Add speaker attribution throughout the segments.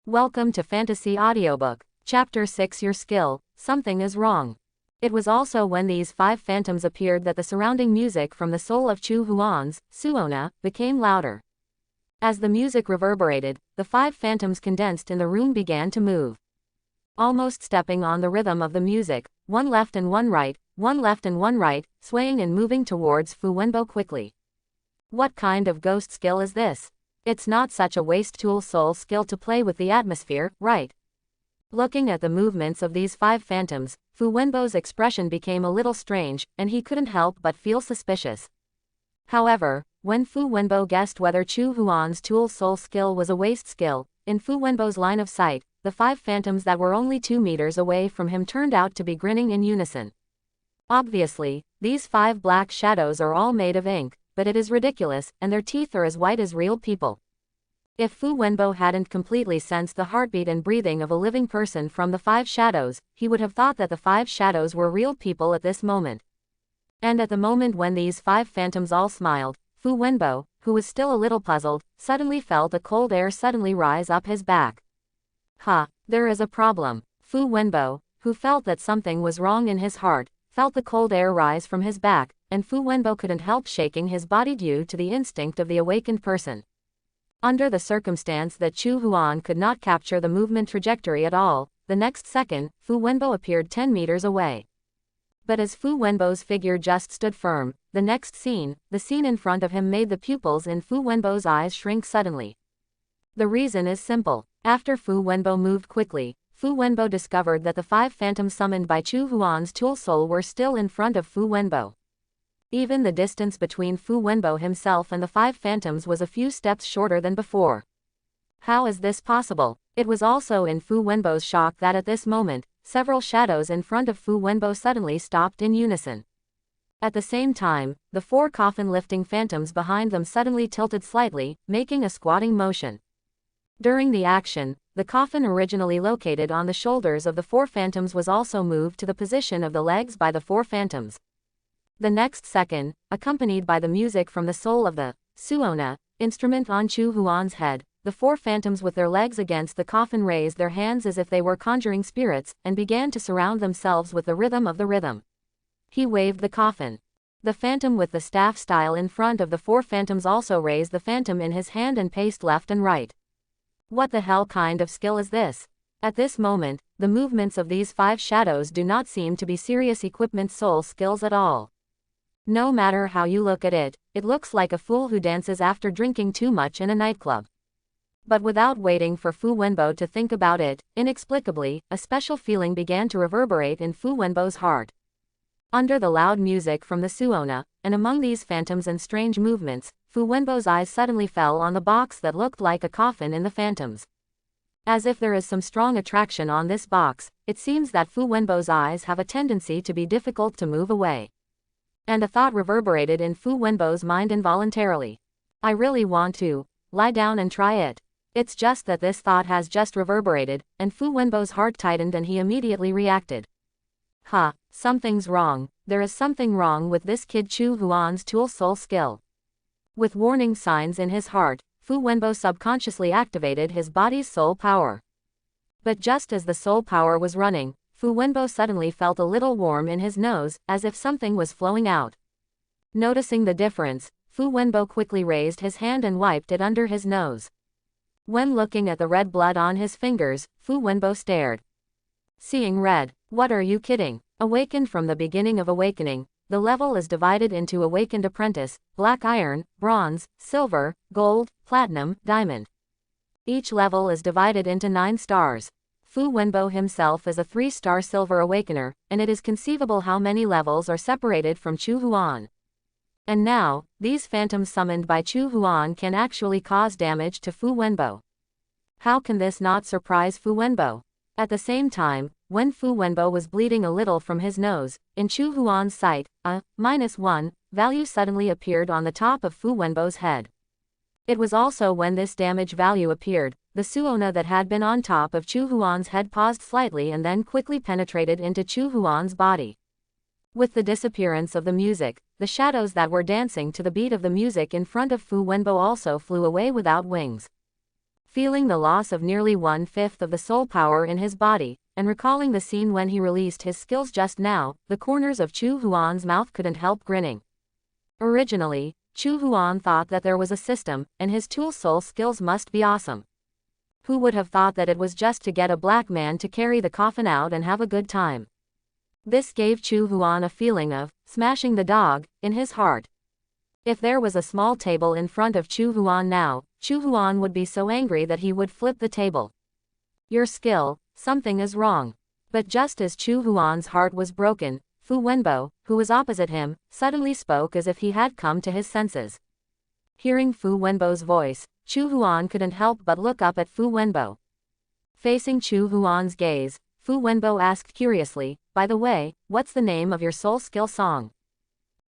Speaker 1: Welcome to Fantasy Audiobook. Chapter 6 Your Skill, Something is Wrong. It was also when these 5 phantoms appeared that the surrounding music from the soul of Chu Huan's, Suona, became louder. As the music reverberated, the 5 phantoms condensed in the room began to move. Almost stepping on the rhythm of the music, one left and one right, swaying and moving towards Fu Wenbo quickly. What kind of ghost skill is this? It's not such a waste tool soul skill to play with the atmosphere, right? Looking at the movements of these 5 phantoms, Fu Wenbo's expression became a little strange, and he couldn't help but feel suspicious. However, when Fu Wenbo guessed whether Chu Huan's tool soul skill was a waste skill, in Fu Wenbo's line of sight, the 5 phantoms that were only 2 meters away from him turned out to be grinning in unison. Obviously, these 5 black shadows are all made of ink, but it is ridiculous, and their teeth are as white as real people. If Fu Wenbo hadn't completely sensed the heartbeat and breathing of a living person from the 5 shadows, he would have thought that the 5 shadows were real people at this moment. And at the moment when these 5 phantoms all smiled, Fu Wenbo, who was still a little puzzled, suddenly felt a cold air suddenly rise up his back. There is a problem. Fu Wenbo, who felt that something was wrong in his heart, felt the cold air rise from his back, and Fu Wenbo couldn't help shaking his body due to the instinct of the awakened person. Under the circumstance that Chu Huan could not capture the movement trajectory at all, the next second, Fu Wenbo appeared 10 meters away. But as Fu Wenbo's figure just stood firm, the next scene, the scene in front of him made the pupils in Fu Wenbo's eyes shrink suddenly. The reason is simple. After Fu Wenbo moved quickly, Fu Wenbo discovered that the 5 phantoms summoned by Chu Huan's tool soul were still in front of Fu Wenbo. Even the distance between Fu Wenbo himself and the 5 phantoms was a few steps shorter than before. How is this possible? It was also in Fu Wenbo's shock that at this moment, several shadows in front of Fu Wenbo suddenly stopped in unison. At the same time, the 4 coffin-lifting phantoms behind them suddenly tilted slightly, making a squatting motion. During the action, the coffin originally located on the shoulders of the 4 phantoms was also moved to the position of the legs by the 4 phantoms. The next second, accompanied by the music from the soul of the Suona instrument on Chu Huan's head, the 4 phantoms with their legs against the coffin raised their hands as if they were conjuring spirits, and began to surround themselves with the rhythm of the rhythm. He waved the coffin. The phantom with the staff style in front of the 4 phantoms also raised the phantom in his hand and paced left and right. What the hell kind of skill is this? At this moment, the movements of these 5 shadows do not seem to be serious equipment soul skills at all. No matter how you look at it, it looks like a fool who dances after drinking too much in a nightclub. But without waiting for Fu Wenbo to think about it, inexplicably, a special feeling began to reverberate in Fu Wenbo's heart. Under the loud music from the Suona, and among these phantoms and strange movements, Fu Wenbo's eyes suddenly fell on the box that looked like a coffin in the phantoms. As if there is some strong attraction on this box, it seems that Fu Wenbo's eyes have a tendency to be difficult to move away. And a thought reverberated in Fu Wenbo's mind involuntarily. I really want to lie down and try it. It's just that this thought has just reverberated, and Fu Wenbo's heart tightened and he immediately reacted. Something's wrong. There is something wrong with this kid Chu Huan's tool soul skill. With warning signs in his heart, Fu Wenbo subconsciously activated his body's soul power. But just as the soul power was running, Fu Wenbo suddenly felt a little warm in his nose, as if something was flowing out. Noticing the difference, Fu Wenbo quickly raised his hand and wiped it under his nose. When looking at the red blood on his fingers, Fu Wenbo stared. Seeing red. What are you kidding? Awakened from the beginning of awakening, the level is divided into awakened apprentice, black iron, bronze, silver, gold, platinum, diamond. Each level is divided into 9 stars. Fu Wenbo himself is a 3-star silver awakener, and it is conceivable how many levels are separated from Chu Huan. And now, these phantoms summoned by Chu Huan can actually cause damage to Fu Wenbo. How can this not surprise Fu Wenbo? At the same time, when Fu Wenbo was bleeding a little from his nose, in Chu Huan's sight, a -1 value suddenly appeared on the top of Fu Wenbo's head. It was also when this damage value appeared, the Suona that had been on top of Chu Huan's head paused slightly and then quickly penetrated into Chu Huan's body. With the disappearance of the music, the shadows that were dancing to the beat of the music in front of Fu Wenbo also flew away without wings. Feeling the loss of nearly 1/5 of the soul power in his body, and recalling the scene when he released his skills just now, the corners of Chu Huan's mouth couldn't help grinning. Originally, Chu Huan thought that there was a system, and his tool soul skills must be awesome. Who would have thought that it was just to get a black man to carry the coffin out and have a good time? This gave Chu Huan a feeling of smashing the dog in his heart. If there was a small table in front of Chu Huan now, Chu Huan would be so angry that he would flip the table. Your skill, something is wrong. But just as Chu Huan's heart was broken, Fu Wenbo, who was opposite him, suddenly spoke as if he had come to his senses. Hearing Fu Wenbo's voice, Chu Huan couldn't help but look up at Fu Wenbo. Facing Chu Huan's gaze, Fu Wenbo asked curiously, by the way, what's the name of your soul skill song?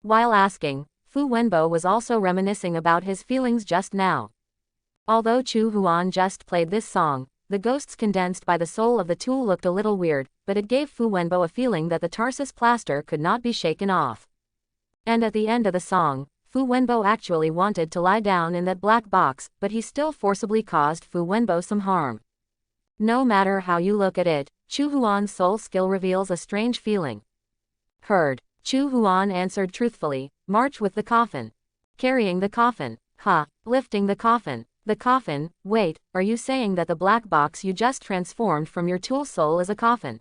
Speaker 1: While asking, Fu Wenbo was also reminiscing about his feelings just now. Although Chu Huan just played this song, the ghosts condensed by the soul of the tool looked a little weird, but it gave Fu Wenbo a feeling that the Tarsus plaster could not be shaken off. And at the end of the song, Fu Wenbo actually wanted to lie down in that black box, but he still forcibly caused Fu Wenbo some harm. No matter how you look at it, Chu Huan's soul skill reveals a strange feeling. Heard. Chu Huan answered truthfully, march with the coffin. Carrying the coffin. Lifting the coffin. The coffin, wait, are you saying that the black box you just transformed from your tool soul is a coffin?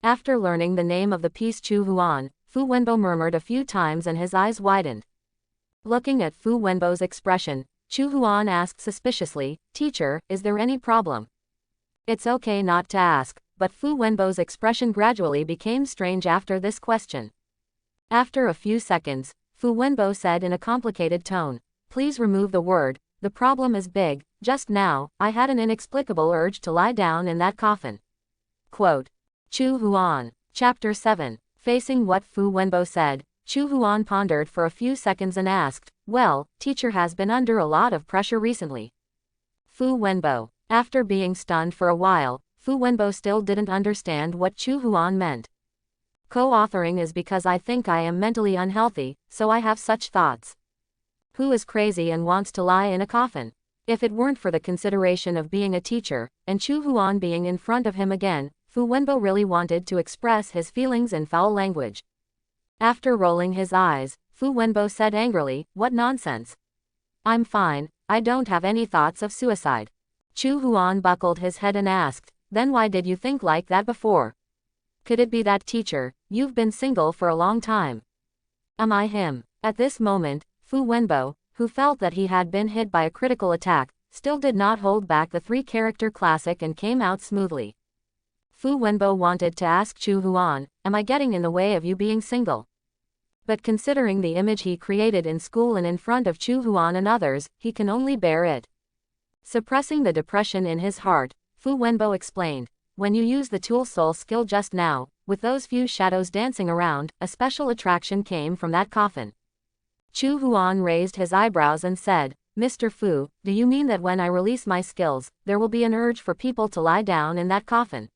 Speaker 1: After learning the name of the piece Chu Huan, Fu Wenbo murmured a few times and his eyes widened. Looking at Fu Wenbo's expression, Chu Huan asked suspiciously, teacher, is there any problem? It's okay not to ask, but Fu Wenbo's expression gradually became strange after this question. After a few seconds, Fu Wenbo said in a complicated tone, please remove the word, the problem is big, just now, I had an inexplicable urge to lie down in that coffin. Quote. Chu Huan. Chapter 7. Facing what Fu Wenbo said, Chu Huan pondered for a few seconds and asked, well, teacher has been under a lot of pressure recently. Fu Wenbo. After being stunned for a while, Fu Wenbo still didn't understand what Chu Huan meant. Co-authoring is because I think I am mentally unhealthy, so I have such thoughts. Who is crazy and wants to lie in a coffin? If it weren't for the consideration of being a teacher, and Chu Huan being in front of him again, Fu Wenbo really wanted to express his feelings in foul language. After rolling his eyes, Fu Wenbo said angrily, what nonsense. I'm fine, I don't have any thoughts of suicide. Chu Huan buckled his head and asked, then why did you think like that before? Could it be that teacher, you've been single for a long time? Am I him? At this moment, Fu Wenbo, who felt that he had been hit by a critical attack, still did not hold back the three-character classic and came out smoothly. Fu Wenbo wanted to ask Chu Huan, am I getting in the way of you being single? But considering the image he created in school and in front of Chu Huan and others, he can only bear it. Suppressing the depression in his heart, Fu Wenbo explained, when you use the tool soul skill just now, with those few shadows dancing around, a special attraction came from that coffin. Chu Huan raised his eyebrows and said, Mr. Fu, do you mean that when I release my skills, there will be an urge for people to lie down in that coffin?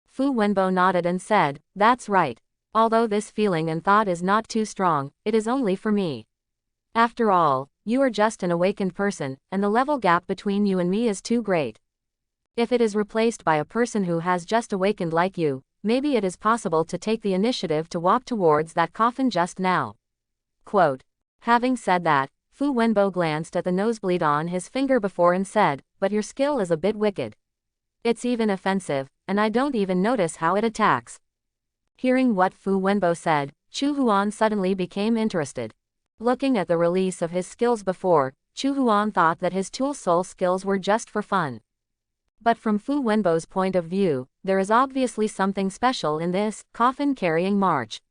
Speaker 1: Fu Wenbo nodded and said, that's right. Although this feeling and thought is not too strong, it is only for me. After all, you are just an awakened person, and the level gap between you and me is too great. If it is replaced by a person who has just awakened like you, maybe it is possible to take the initiative to walk towards that coffin just now. Quote. Having said that, Fu Wenbo glanced at the nosebleed on his finger before and said, but your skill is a bit wicked. It's even offensive, and I don't even notice how it attacks. Hearing what Fu Wenbo said, Chu Huan suddenly became interested. Looking at the release of his skills before, Chu Huan thought that his tool soul skills were just for fun. But from Fu Wenbo's point of view, there is obviously something special in this coffin-carrying march.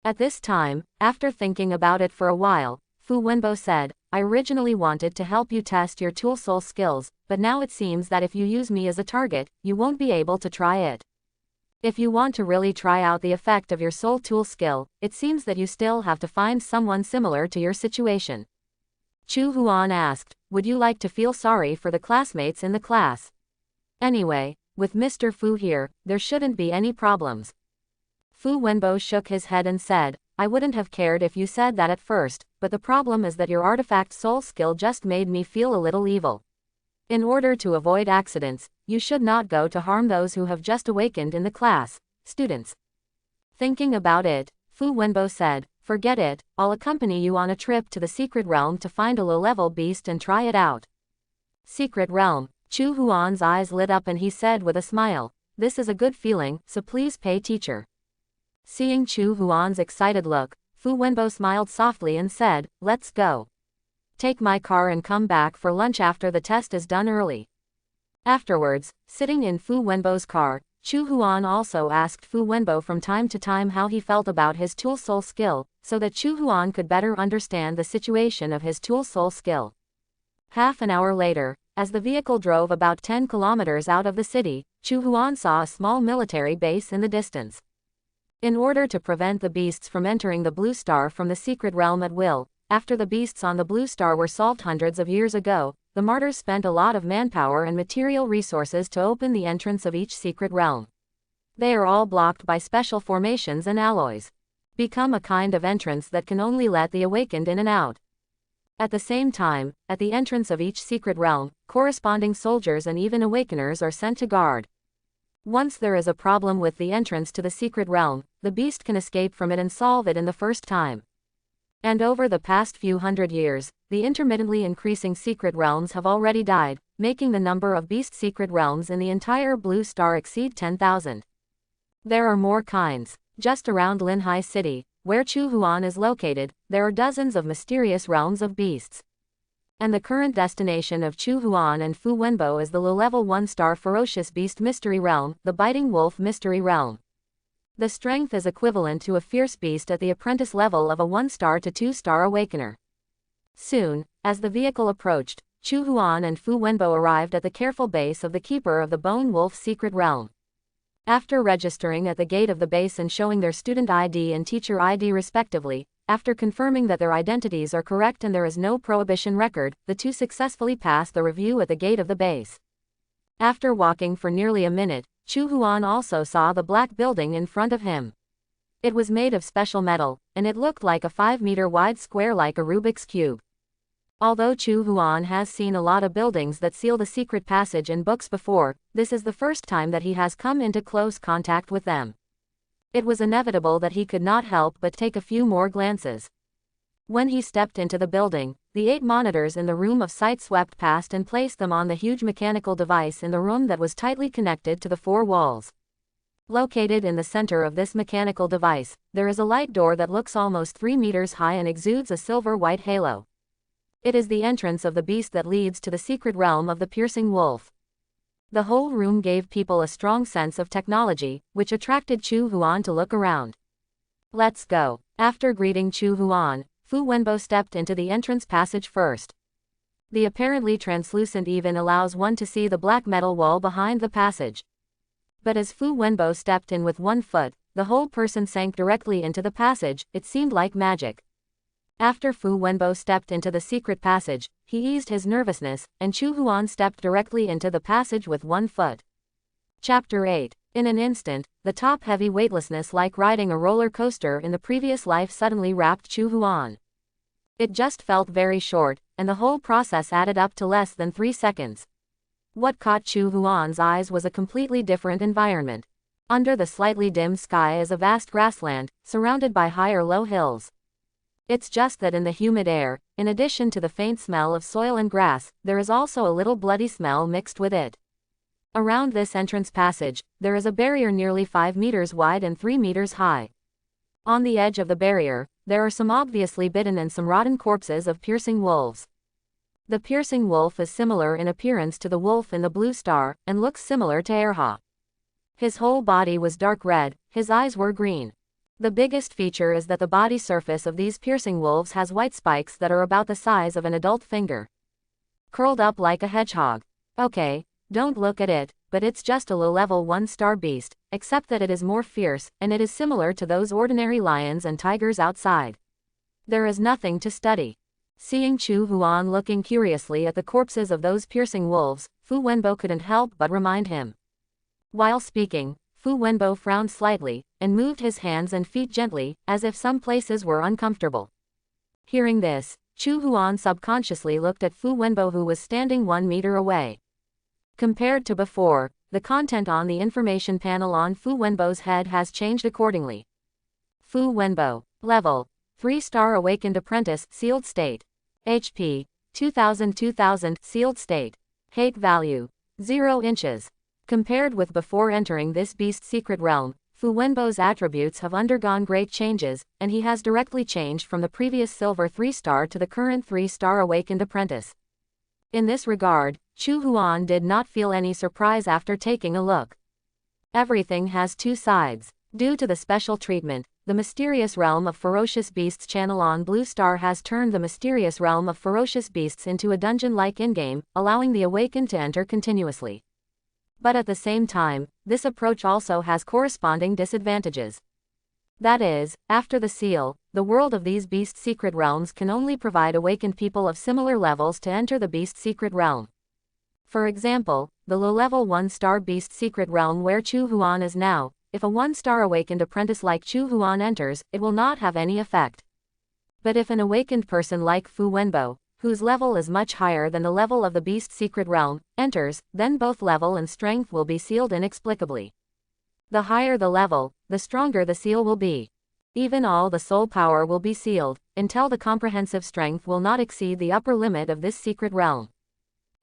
Speaker 1: At this time, after thinking about it for a while, Fu Wenbo said, I originally wanted to help you test your tool soul skills, but now it seems that if you use me as a target, you won't be able to try it. If you want to really try out the effect of your soul tool skill, it seems that you still have to find someone similar to your situation. Chu Huan asked, would you like to feel sorry for the classmates in the class? Anyway, with Mr. Fu here, there shouldn't be any problems. Fu Wenbo shook his head and said, I wouldn't have cared if you said that at first, but the problem is that your artifact soul skill just made me feel a little evil. In order to avoid accidents, you should not go to harm those who have just awakened in the class, students. Thinking about it, Fu Wenbo said, forget it, I'll accompany you on a trip to the secret realm to find a low-level beast and try it out. Secret realm. Chu Huan's eyes lit up and he said with a smile, this is a good feeling, so please pay teacher. Seeing Chu Huan's excited look, Fu Wenbo smiled softly and said, let's go. Take my car and come back for lunch after the test is done early. Afterwards, sitting in Fu Wenbo's car, Chu Huan also asked Fu Wenbo from time to time how he felt about his tool soul skill, so that Chu Huan could better understand the situation of his tool soul skill. Half an hour later, as the vehicle drove about 10 kilometers out of the city, Chu Huan saw a small military base in the distance. In order to prevent the beasts from entering the Blue Star from the secret realm at will, after the beasts on the Blue Star were solved hundreds of years ago, the martyrs spent a lot of manpower and material resources to open the entrance of each secret realm. They are all blocked by special formations and alloys. Become a kind of entrance that can only let the awakened in and out. At the same time, at the entrance of each secret realm, corresponding soldiers and even awakeners are sent to guard. Once there is a problem with the entrance to the secret realm, the beast can escape from it and solve it in the first time. And over the past few hundred years, the intermittently increasing secret realms have already died, making the number of beast secret realms in the entire Blue Star exceed 10,000. There are more kinds. Just around Linhai City, where Chu Huan is located, there are dozens of mysterious realms of beasts. And the current destination of Chu Huan and Fu Wenbo is the low-level 1-star ferocious beast mystery realm, the biting wolf mystery realm. The strength is equivalent to a fierce beast at the apprentice level of a 1-star to 2-star awakener. Soon, as the vehicle approached, Chu Huan and Fu Wenbo arrived at the careful base of the keeper of the Bone Wolf secret realm. After registering at the gate of the base and showing their student ID and teacher ID respectively, after confirming that their identities are correct and there is no prohibition record, the two successfully passed the review at the gate of the base. After walking for nearly a minute, Chu Huan also saw the black building in front of him. It was made of special metal, and it looked like a 5-meter wide square like a Rubik's Cube. Although Chu Huan has seen a lot of buildings that seal the secret passage in books before, this is the first time that he has come into close contact with them. It was inevitable that he could not help but take a few more glances. When he stepped into the building, the 8 monitors in the room of sight swept past and placed them on the huge mechanical device in the room that was tightly connected to the 4 walls. Located in the center of this mechanical device, there is a light door that looks almost 3 meters high and exudes a silver-white halo. It is the entrance of the beast that leads to the secret realm of the piercing wolf. The whole room gave people a strong sense of technology, which attracted Chu Huan to look around. Let's go. After greeting Chu Huan, Fu Wenbo stepped into the entrance passage first. The apparently translucent even allows one to see the black metal wall behind the passage. But as Fu Wenbo stepped in with one foot, the whole person sank directly into the passage. It seemed like magic. After Fu Wenbo stepped into the secret passage, he eased his nervousness, and Chu Huan stepped directly into the passage with one foot. Chapter 8. In an instant, the top-heavy weightlessness like riding a roller coaster in the previous life suddenly wrapped Chu Huan. It just felt very short, and the whole process added up to less than 3 seconds. What caught Chu Huan's eyes was a completely different environment. Under the slightly dim sky is a vast grassland, surrounded by high or low hills. It's just that in the humid air, in addition to the faint smell of soil and grass, there is also a little bloody smell mixed with it. Around this entrance passage, there is a barrier nearly 5 meters wide and 3 meters high. On the edge of the barrier, there are some obviously bitten and some rotten corpses of piercing wolves. The piercing wolf is similar in appearance to the wolf in the Blue Star, and looks similar to Erha. His whole body was dark red, his eyes were green. The biggest feature is that the body surface of these piercing wolves has white spikes that are about the size of an adult finger. Curled up like a hedgehog. Okay, don't look at it, but it's just a low-level 1-star beast, except that it is more fierce, and it is similar to those ordinary lions and tigers outside. There is nothing to study. Seeing Chu Huan looking curiously at the corpses of those piercing wolves, Fu Wenbo couldn't help but remind him. While speaking, Fu Wenbo frowned slightly, and moved his hands and feet gently, as if some places were uncomfortable. Hearing this, Chu Huan subconsciously looked at Fu Wenbo, who was standing 1 meter away. Compared to before, the content on the information panel on Fu Wenbo's head has changed accordingly. Fu Wenbo. Level. 3-star Awakened Apprentice, Sealed State. HP. 2000 Sealed State. Hate Value. 0 inches. Compared with before entering this beast's secret realm, Fu Wenbo's attributes have undergone great changes, and he has directly changed from the previous silver 3-star to the current 3-star Awakened Apprentice. In this regard, Chu Huan did not feel any surprise after taking a look. Everything has two sides. Due to the special treatment, the mysterious realm of ferocious beasts channel on Blue Star has turned the mysterious realm of ferocious beasts into a dungeon-like in-game, allowing the awakened to enter continuously. But at the same time, this approach also has corresponding disadvantages. That is, after the seal, the world of these beasts' secret realms can only provide awakened people of similar levels to enter the beast's secret realm. For example, the low-level 1-star beast secret realm where Chu Huan is now, if a 1-star awakened apprentice like Chu Huan enters, it will not have any effect. But if an awakened person like Fu Wenbo, whose level is much higher than the level of the beast secret realm, enters, then both level and strength will be sealed inexplicably. The higher the level, the stronger the seal will be. Even all the soul power will be sealed, until the comprehensive strength will not exceed the upper limit of this secret realm.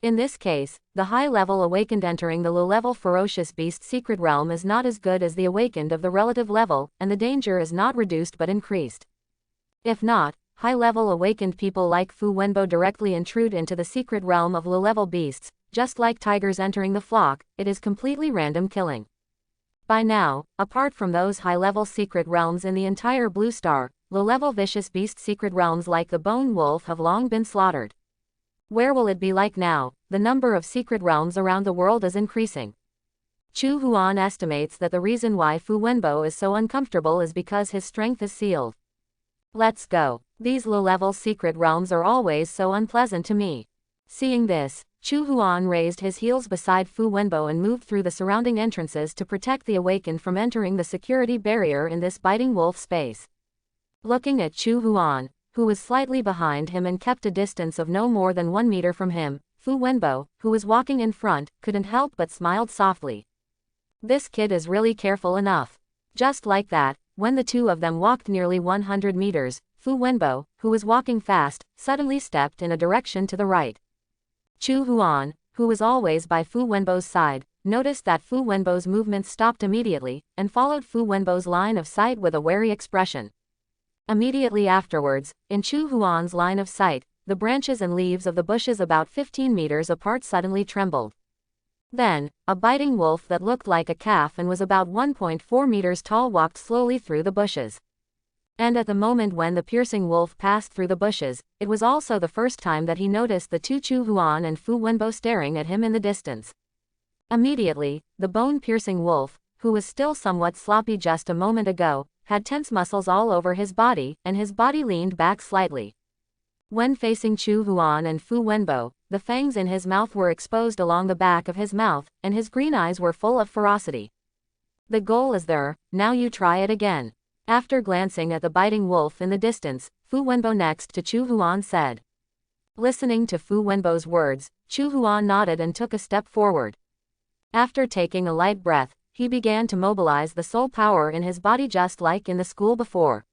Speaker 1: In this case, the high-level awakened entering the low-level ferocious beast secret realm is not as good as the awakened of the relative level, and the danger is not reduced but increased. If not, high-level awakened people like Fu Wenbo directly intrude into the secret realm of low-level beasts, just like tigers entering the flock. It is completely random killing. By now, apart from those high-level secret realms in the entire Blue Star, low-level vicious beast secret realms like the Bone Wolf have long been slaughtered. Where will it be like now? The number of secret realms around the world is increasing. Chu Huan estimates that the reason why Fu Wenbo is so uncomfortable is because his strength is sealed. Let's go. These low-level secret realms are always so unpleasant to me. Seeing this, Chu Huan raised his heels beside Fu Wenbo and moved through the surrounding entrances to protect the awakened from entering the security barrier in this biting wolf space. Looking at Chu Huan, who was slightly behind him and kept a distance of no more than 1 meter from him, Fu Wenbo, who was walking in front, couldn't help but smiled softly. This kid is really careful enough. Just like that, when the two of them walked nearly 100 meters, Fu Wenbo, who was walking fast, suddenly stepped in a direction to the right. Chu Huan, who was always by Fu Wenbo's side, noticed that Fu Wenbo's movements stopped immediately, and followed Fu Wenbo's line of sight with a wary expression. Immediately afterwards, in Chu Huan's line of sight, the branches and leaves of the bushes about 15 meters apart suddenly trembled. Then, a biting wolf that looked like a calf and was about 1.4 meters tall walked slowly through the bushes. And at the moment when the piercing wolf passed through the bushes, it was also the first time that he noticed the two Chu Huan and Fu Wenbo staring at him in the distance. Immediately, the bone-piercing wolf, who was still somewhat sloppy just a moment ago, had tense muscles all over his body, and his body leaned back slightly. When facing Chu Huan and Fu Wenbo, the fangs in his mouth were exposed along the back of his mouth, and his green eyes were full of ferocity. The goal is there, now you try it again. After glancing at the biting wolf in the distance, Fu Wenbo next to Chu Huan said. Listening to Fu Wenbo's words, Chu Huan nodded and took a step forward. After taking a light breath, he began to mobilize the soul power in his body just like in the school before.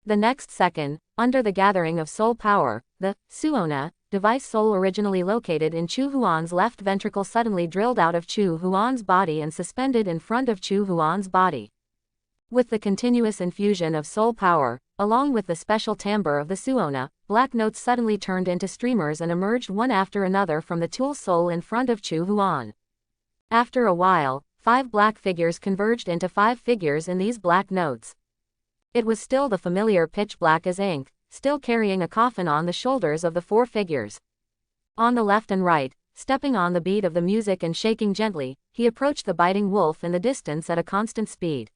Speaker 1: The next second, under the gathering of soul power, the Suona device soul originally located in Chu Huan's left ventricle suddenly drilled out of Chu Huan's body and suspended in front of Chu Huan's body. With the continuous infusion of soul power, along with the special timbre of the Suona, black notes suddenly turned into streamers and emerged one after another from the tool soul in front of Chu Huan. After a while, 5 black figures converged into 5 figures in these black notes. It was still the familiar pitch black as ink, still carrying a coffin on the shoulders of the 4 figures. On the left and right, stepping on the beat of the music and shaking gently, he approached the biting wolf in the distance at a constant speed.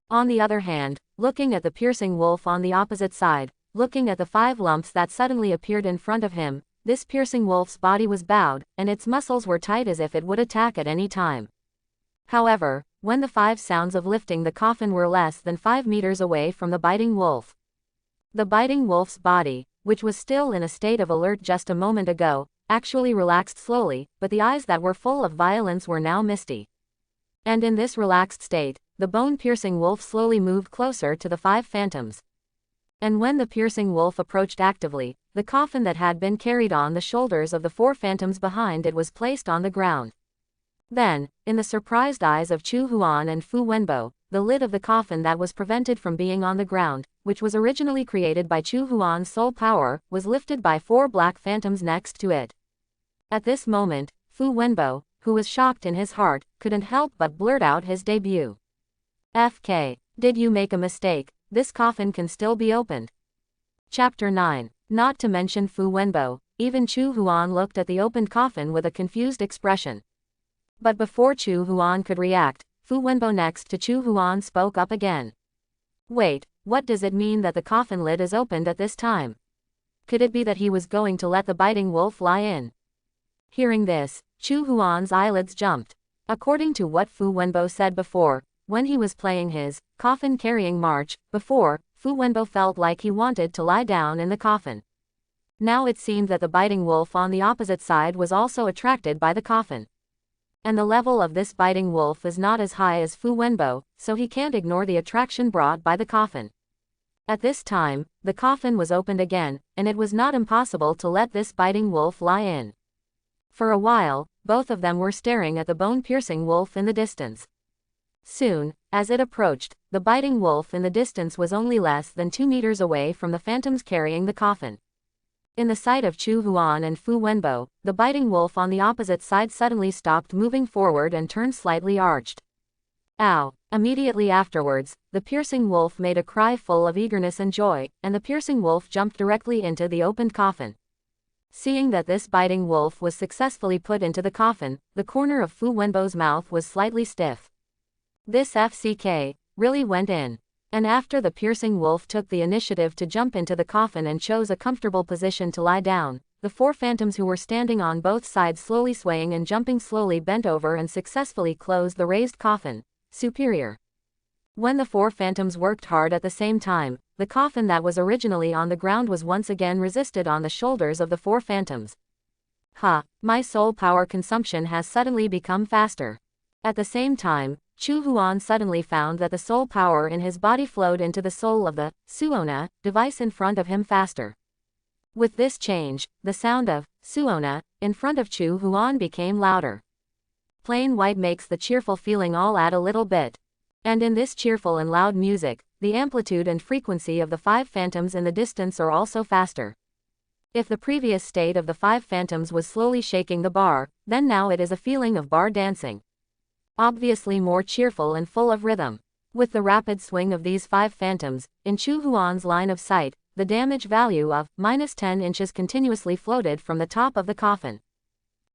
Speaker 1: On the other hand, looking at the piercing wolf on the opposite side, looking at the 5 lumps that suddenly appeared in front of him, this piercing wolf's body was bowed, and its muscles were tight as if it would attack at any time. However, when the 5 sounds of lifting the coffin were less than 5 meters away from the biting wolf, the biting wolf's body, which was still in a state of alert just a moment ago, actually relaxed slowly, but the eyes that were full of violence were now misty. And in this relaxed state, the bone-piercing wolf slowly moved closer to the 5 phantoms. And when the piercing wolf approached actively, the coffin that had been carried on the shoulders of the 4 phantoms behind it was placed on the ground. Then, in the surprised eyes of Chu Huan and Fu Wenbo, the lid of the coffin that was prevented from being on the ground, which was originally created by Chu Huan's soul power, was lifted by 4 black phantoms next to it. At this moment, Fu Wenbo, who was shocked in his heart, couldn't help but blurt out his debut. "FK, did you make a mistake? This coffin can still be opened." Chapter 9. Not to mention Fu Wenbo, even Chu Huan looked at the opened coffin with a confused expression. But before Chu Huan could react, Fu Wenbo next to Chu Huan spoke up again. "Wait, what does it mean that the coffin lid is opened at this time? Could it be that he was going to let the biting wolf lie in?" Hearing this, Chu Huan's eyelids jumped. According to what Fu Wenbo said before, when he was playing his coffin-carrying march, before, Fu Wenbo felt like he wanted to lie down in the coffin. Now it seemed that the biting wolf on the opposite side was also attracted by the coffin. And the level of this biting wolf is not as high as Fu Wenbo, so he can't ignore the attraction brought by the coffin. At this time, the coffin was opened again, and it was not impossible to let this biting wolf lie in. For a while, both of them were staring at the bone-piercing wolf in the distance. Soon, as it approached, the biting wolf in the distance was only less than 2 meters away from the phantoms carrying the coffin. In the sight of Chu Huan and Fu Wenbo, the biting wolf on the opposite side suddenly stopped moving forward and turned slightly arched. "Ow!" Immediately afterwards, the piercing wolf made a cry full of eagerness and joy, and the piercing wolf jumped directly into the opened coffin. Seeing that this biting wolf was successfully put into the coffin, the corner of Fu Wenbo's mouth was slightly stiff. This FCK really went in. And after the piercing wolf took the initiative to jump into the coffin and chose a comfortable position to lie down, the 4 phantoms who were standing on both sides slowly swaying and jumping slowly bent over and successfully closed the raised coffin. Superior. When the 4 phantoms worked hard at the same time, the coffin that was originally on the ground was once again resisted on the shoulders of the 4 phantoms. My soul power consumption has suddenly become faster. At the same time, Chu Huan suddenly found that the soul power in his body flowed into the soul of the Suona device in front of him faster. With this change, the sound of Suona in front of Chu Huan became louder. Plain white makes the cheerful feeling all add a little bit. And in this cheerful and loud music, the amplitude and frequency of the 5 phantoms in the distance are also faster. If the previous state of the 5 phantoms was slowly shaking the bar, then now it is a feeling of bar dancing. Obviously more cheerful and full of rhythm. With the rapid swing of these 5 phantoms, in Chu Huan's line of sight, the damage value of -10 inches continuously floated from the top of the coffin.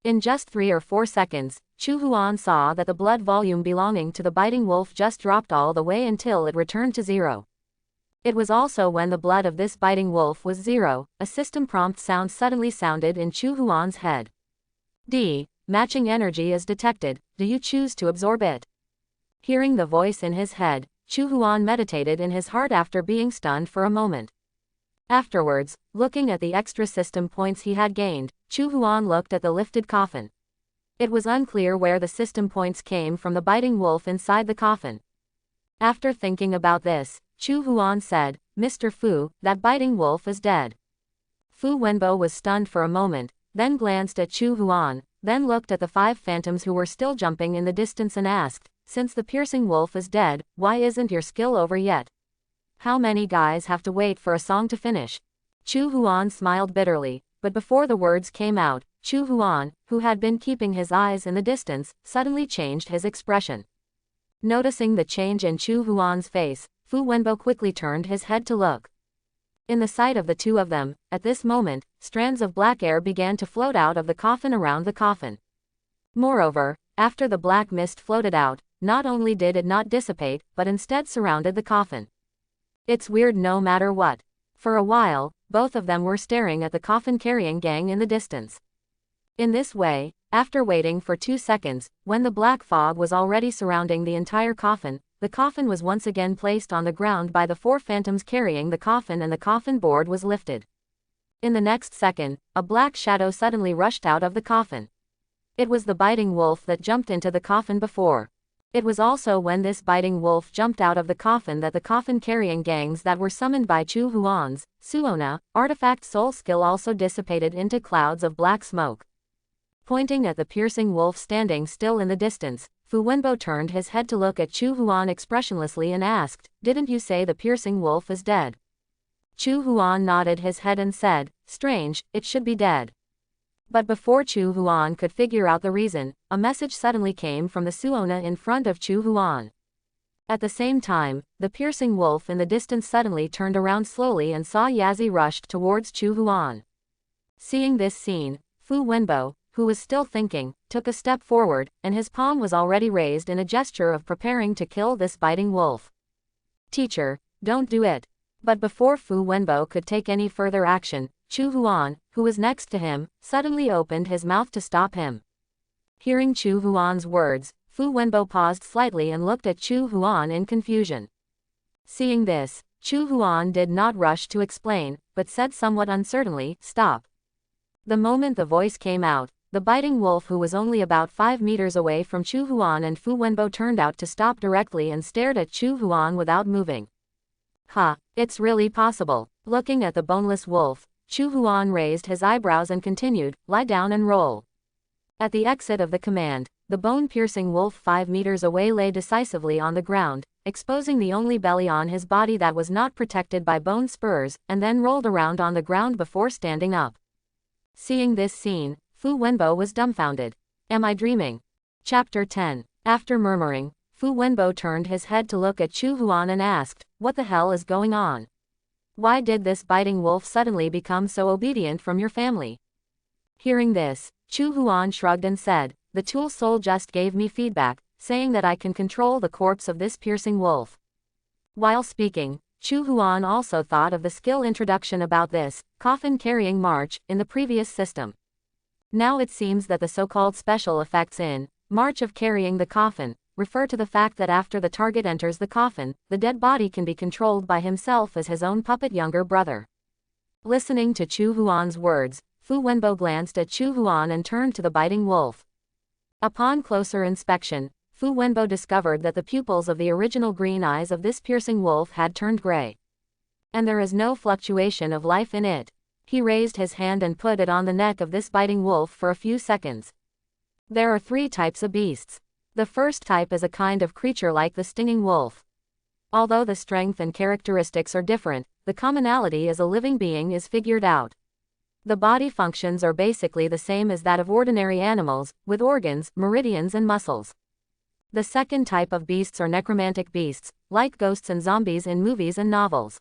Speaker 1: In just 3 or 4 seconds, Chu Huan saw that the blood volume belonging to the biting wolf just dropped all the way until it returned to 0. It was also when the blood of this biting wolf was 0, a system prompt sound suddenly sounded in Chu Huan's head. Matching energy is detected, do you choose to absorb it? Hearing the voice in his head, Chu Huan meditated in his heart after being stunned for a moment. Afterwards, looking at the extra system points he had gained, Chu Huan looked at the lifted coffin. It was unclear where the system points came from the biting wolf inside the coffin. After thinking about this, Chu Huan said, "Mr. Fu, that biting wolf is dead." Fu Wenbo was stunned for a moment, then glanced at Chu Huan, then looked at the 5 phantoms who were still jumping in the distance and asked, "Since the piercing wolf is dead, why isn't your skill over yet? How many guys have to wait for a song to finish?" Chu Huan smiled bitterly, but before the words came out, Chu Huan, who had been keeping his eyes in the distance, suddenly changed his expression. Noticing the change in Chu Huan's face, Fu Wenbo quickly turned his head to look. In the sight of the 2 of them, at this moment, strands of black air began to float out of the coffin around the coffin. Moreover, after the black mist floated out, not only did it not dissipate, but instead surrounded the coffin. It's weird no matter what. For a while, both of them were staring at the coffin-carrying gang in the distance. In this way, after waiting for 2 seconds, when the black fog was already surrounding the entire coffin, the coffin was once again placed on the ground by the 4 phantoms carrying the coffin and the coffin board was lifted. In the next second, a black shadow suddenly rushed out of the coffin. It was the biting wolf that jumped into the coffin before. It was also when this biting wolf jumped out of the coffin that the coffin-carrying gangs that were summoned by Chu Huan's, Suona, artifact soul skill also dissipated into clouds of black smoke. Pointing at the piercing wolf standing still in the distance, Fu Wenbo turned his head to look at Chu Huan expressionlessly and asked, "Didn't you say the piercing wolf is dead?" Chu Huan nodded his head and said, "Strange, it should be dead." But before Chu Huan could figure out the reason, a message suddenly came from the Suona in front of Chu Huan. At the same time, the piercing wolf in the distance suddenly turned around slowly and saw Yazi rushed towards Chu Huan. Seeing this scene, Fu Wenbo, who was still thinking, took a step forward, and his palm was already raised in a gesture of preparing to kill this biting wolf. "Teacher, don't do it." But before Fu Wenbo could take any further action, Chu Huan, who was next to him, suddenly opened his mouth to stop him. Hearing Chu Huan's words, Fu Wenbo paused slightly and looked at Chu Huan in confusion. Seeing this, Chu Huan did not rush to explain, but said somewhat uncertainly, "Stop." The moment the voice came out, the biting wolf, who was only about 5 meters away from Chu Huan and Fu Wenbo, turned out to stop directly and stared at Chu Huan without moving. "Huh, it's really possible." Looking at the boneless wolf, Chu Huan raised his eyebrows and continued, "Lie down and roll." At the exit of the command, the bone-piercing wolf 5 meters away lay decisively on the ground, exposing the only belly on his body that was not protected by bone spurs, and then rolled around on the ground before standing up. Seeing this scene, Fu Wenbo was dumbfounded. "Am I dreaming?" Chapter 10. After murmuring, Fu Wenbo turned his head to look at Chu Huan and asked, "What the hell is going on? Why did this biting wolf suddenly become so obedient from your family?" Hearing this, Chu Huan shrugged and said, "The tool soul just gave me feedback, saying that I can control the corpse of this piercing wolf." While speaking, Chu Huan also thought of the skill introduction about this coffin-carrying march in the previous system. Now it seems that the so-called special effects in March of Carrying the Coffin refer to the fact that after the target enters the coffin, the dead body can be controlled by himself as his own puppet younger brother. Listening to Chu Huan's words, Fu Wenbo glanced at Chu Huan and turned to the biting wolf. Upon closer inspection, Fu Wenbo discovered that the pupils of the original green eyes of this piercing wolf had turned gray. And there is no fluctuation of life in it. He raised his hand and put it on the neck of this biting wolf for a few seconds. There are 3 types of beasts. The first type is a kind of creature like the stinging wolf. Although the strength and characteristics are different, the commonality as a living being is figured out. The body functions are basically the same as that of ordinary animals, with organs, meridians and muscles. The second type of beasts are necromantic beasts, like ghosts and zombies in movies and novels.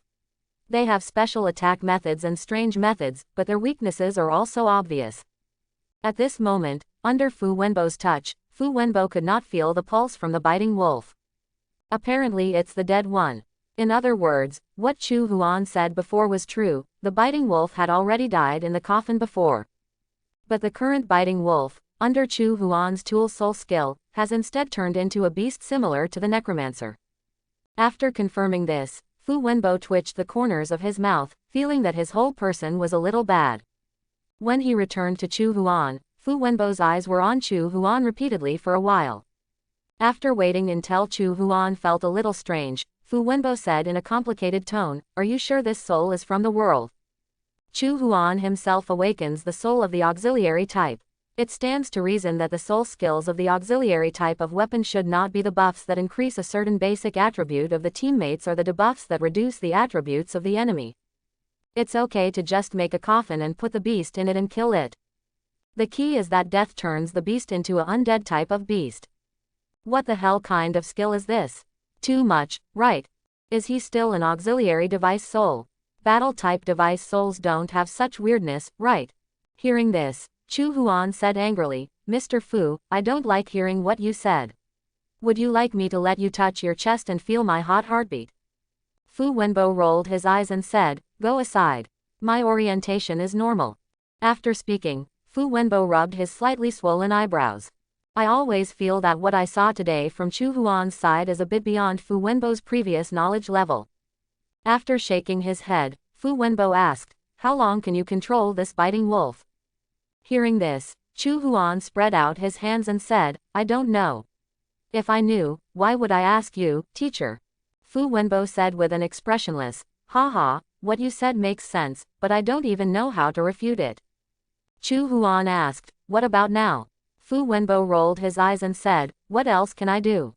Speaker 1: They have special attack methods and strange methods, but their weaknesses are also obvious. At this moment, under Fu Wenbo's touch, Fu Wenbo could not feel the pulse from the biting wolf. Apparently it's the dead one. In other words, what Chu Huan said before was true, the biting wolf had already died in the coffin before. But the current biting wolf, under Chu Huan's tool soul skill, has instead turned into a beast similar to the necromancer. After confirming this, Fu Wenbo twitched the corners of his mouth, feeling that his whole person was a little bad. When he returned to Chu Huan, Fu Wenbo's eyes were on Chu Huan repeatedly for a while. After waiting until Chu Huan felt a little strange, Fu Wenbo said in a complicated tone, "Are you sure this soul is from the world?" Chu Huan himself awakens the soul of the auxiliary type. It stands to reason that the soul skills of the auxiliary type of weapon should not be the buffs that increase a certain basic attribute of the teammates or the debuffs that reduce the attributes of the enemy. It's okay to just make a coffin and put the beast in it and kill it. The key is that death turns the beast into a undead type of beast. What the hell kind of skill is this? Too much, right? Is he still an auxiliary device soul? Battle type device souls don't have such weirdness, right? Hearing this, Chu Huan said angrily, "Mr. Fu, I don't like hearing what you said. Would you like me to let you touch your chest and feel my hot heartbeat?" Fu Wenbo rolled his eyes and said, "Go aside. My orientation is normal." After speaking, Fu Wenbo rubbed his slightly swollen eyebrows. "I always feel that what I saw today from Chu Huan's side is a bit beyond Fu Wenbo's previous knowledge level." After shaking his head, Fu Wenbo asked, How long can you control this biting wolf? Hearing this, Chu Huan spread out his hands and said, I don't know. If I knew, why would I ask you, teacher? Fu Wenbo said with an expressionless, haha, what you said makes sense, but I don't even know how to refute it. Chu Huan asked, what about now? Fu Wenbo rolled his eyes and said, what else can I do?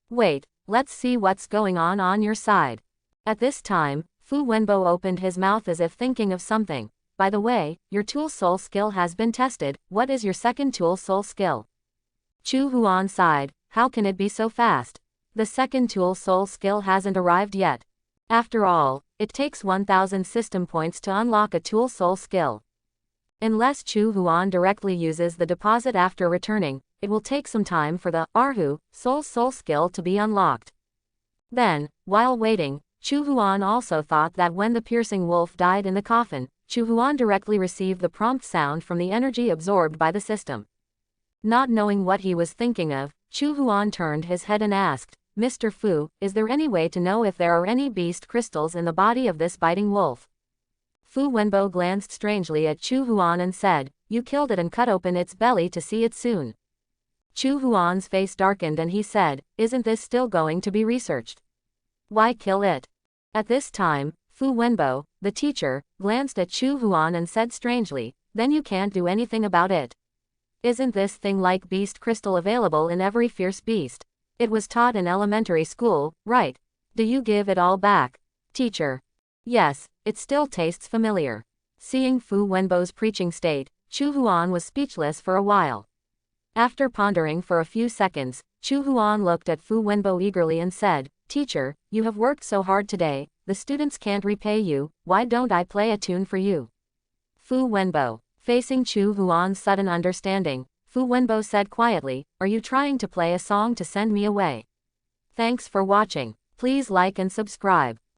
Speaker 1: Wait, let's see what's going on your side. At this time, Fu Wenbo opened his mouth as if thinking of something. By the way, your tool soul skill has been tested. What is your second tool soul skill? Chu Huan sighed, how can it be so fast? The second tool soul skill hasn't arrived yet. After all, it takes 1000 system points to unlock a tool soul skill. Unless Chu Huan directly uses the deposit after returning, it will take some time for the Arhu soul skill to be unlocked. Then, while waiting, Chu Huan also thought that when the piercing wolf died in the coffin, Chu Huan directly received the prompt sound from the energy absorbed by the system. Not knowing what he was thinking of, Chu Huan turned his head and asked, Mr. Fu, is there any way to know if there are any beast crystals in the body of this biting wolf? Fu Wenbo glanced strangely at Chu Huan and said, you killed it and cut open its belly to see it soon. Chu Huan's face darkened and he said, isn't this still going to be researched? Why kill it? At this time, Fu Wenbo, the teacher, glanced at Chu Huan and said strangely, then you can't do anything about it. Isn't this thing like beast crystal available in every fierce beast? It was taught in elementary school, right? Do you give it all back? Teacher. Yes, it still tastes familiar. Seeing Fu Wenbo's preaching state, Chu Huan was speechless for a while. After pondering for a few seconds, Chu Huan looked at Fu Wenbo eagerly and said, Teacher, you have worked so hard today, the students can't repay you, why don't I play a tune for you? Fu Wenbo. Facing Chu Huan's sudden understanding, Fu Wenbo said quietly, are you trying to play a song to send me away? Thanks for watching. Please like and subscribe.